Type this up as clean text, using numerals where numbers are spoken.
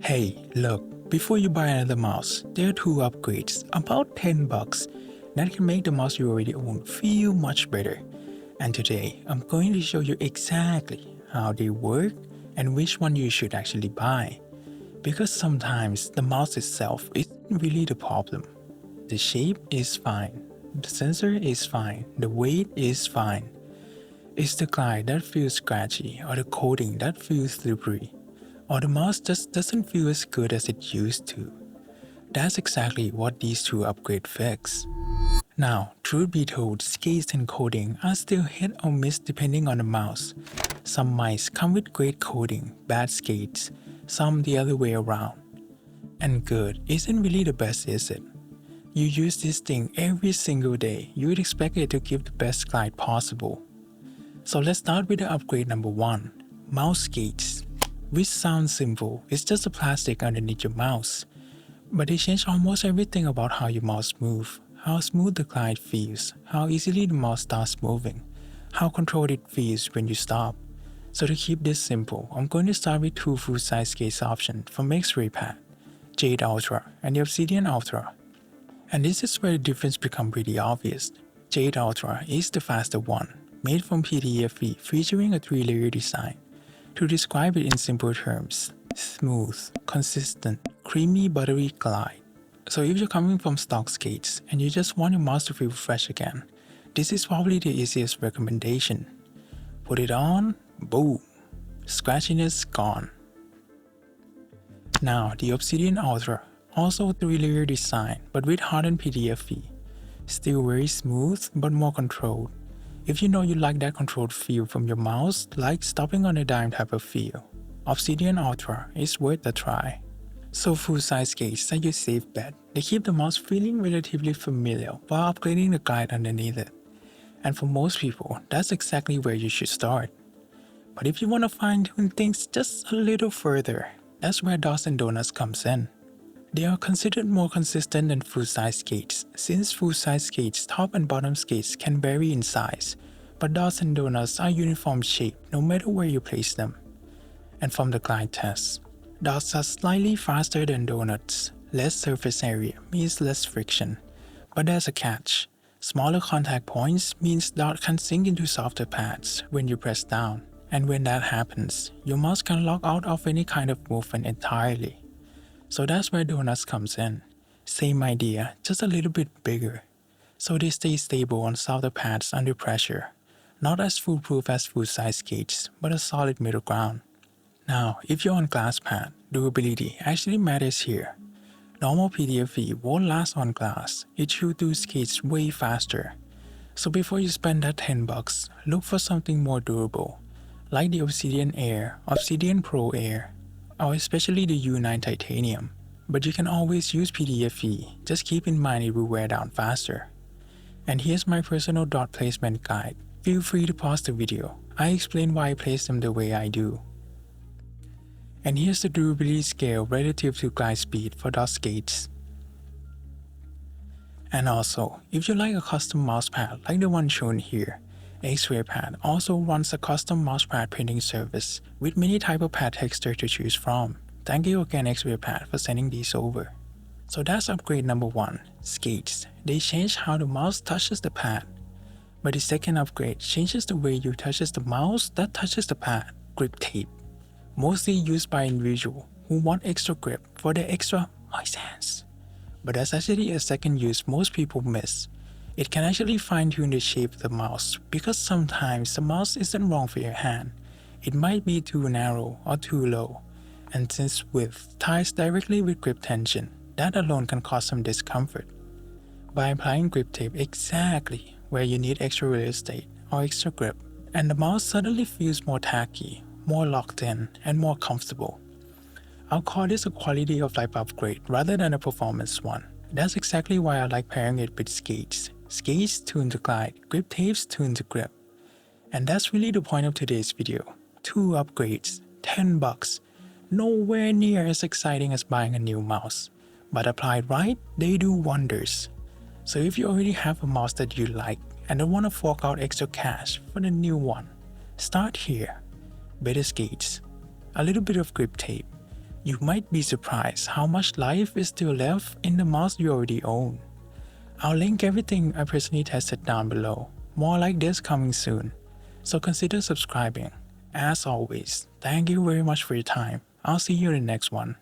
Hey, look, before you buy another mouse, there are two upgrades, about 10 bucks, that can make the mouse you already own feel much better. And today, I'm going to show you exactly how they work and which one you should actually buy. Because sometimes the mouse itself isn't really the problem. The shape is fine, the sensor is fine, the weight is fine. It's the glide that feels scratchy or the coding that feels slippery. Or the mouse just doesn't feel as good as it used to. That's exactly what these two upgrades fix. Now, truth be told, skates and coding are still hit or miss depending on the mouse. Some mice come with great coding, bad skates, some the other way around. And good isn't really the best, is it? You use this thing every single day, you would expect it to give the best glide possible. So let's start with the upgrade number 1, mouse skates. Which sounds simple, it's just a plastic underneath your mouse. But they change almost everything about how your mouse moves, how smooth the glide feels, how easily the mouse starts moving, how controlled it feels when you stop. So to keep this simple, I'm going to start with two full-size case options from X-Ray Pad, Jade Ultra and the Obsidian Ultra. And this is where the difference becomes pretty obvious. Jade Ultra is the faster one, made from PTFE featuring a 3-layer design. To describe it in simple terms, smooth, consistent, creamy buttery glide. So if you're coming from stock skates and you just want your mouse to feel fresh again, this is probably the easiest recommendation. Put it on, boom, scratchiness gone. Now the Obsidian Ultra, also a 3-layer design but with hardened PTFE. Still very smooth but more controlled. If you know you like that controlled feel from your mouse, like stopping on a dime type of feel, Obsidian Ultra is worth a try. So full-size skates are your safe bet. They keep the mouse feeling relatively familiar while upgrading the glide underneath it. And for most people, that's exactly where you should start. But if you want to fine-tune things just a little further, that's where Dots and Donuts comes in. They are considered more consistent than full-size skates, since full-size skates' top and bottom skates can vary in size, but Dots and Donuts are uniform shaped no matter where you place them. And from the glide test, Dots are slightly faster than Donuts. Less surface area means less friction, but there's a catch. Smaller contact points means Dot can sink into softer pads when you press down, and when that happens, your mouse can lock out of any kind of movement entirely. So that's where Donuts comes in. Same idea, just a little bit bigger. So they stay stable on softer pads under pressure. Not as foolproof as full-size skates, but a solid middle ground. Now, if you're on glass pad, durability actually matters here. Normal PTFE won't last on glass, it chews through skates way faster. So before you spend that 10 bucks, look for something more durable, like the Obsidian Air, Obsidian Pro Air, or especially the U9 Titanium. But you can always use PTFE, just keep in mind it will wear down faster. And here's my personal dot placement guide. Feel free to pause the video, I explain why I place them the way I do. And here's the durability scale relative to glide speed for dot skates. And also, if you like a custom mousepad like the one shown here, X-Ray Pad also runs a custom mousepad printing service with many type of pad texture to choose from. Thank you again X-Ray Pad for sending these over. So that's upgrade number 1, skates. They change how the mouse touches the pad. But the second upgrade changes the way you touches the mouse that touches the pad, grip tape. Mostly used by individuals who want extra grip for their extra moist hands. But that's actually a second use most people miss. It can actually fine-tune the shape of the mouse because sometimes the mouse isn't wrong for your hand. It might be too narrow or too low, and since width ties directly with grip tension, that alone can cause some discomfort. By applying grip tape exactly where you need extra real estate or extra grip, and the mouse suddenly feels more tacky, more locked in, and more comfortable. I'll call this a quality of life upgrade rather than a performance one. That's exactly why I like pairing it with skates. Skates tune the glide, grip tapes tune the grip. And that's really the point of today's video. 2 upgrades, 10 bucks. Nowhere near as exciting as buying a new mouse. But applied right, they do wonders. So if you already have a mouse that you like and don't want to fork out extra cash for the new one, start here. Better skates, a little bit of grip tape, You might be surprised how much life is still left in the mouse you already own. I'll link everything I personally tested down below. More like this coming soon, so consider subscribing. As always, thank you very much for your time. I'll see you in the next one.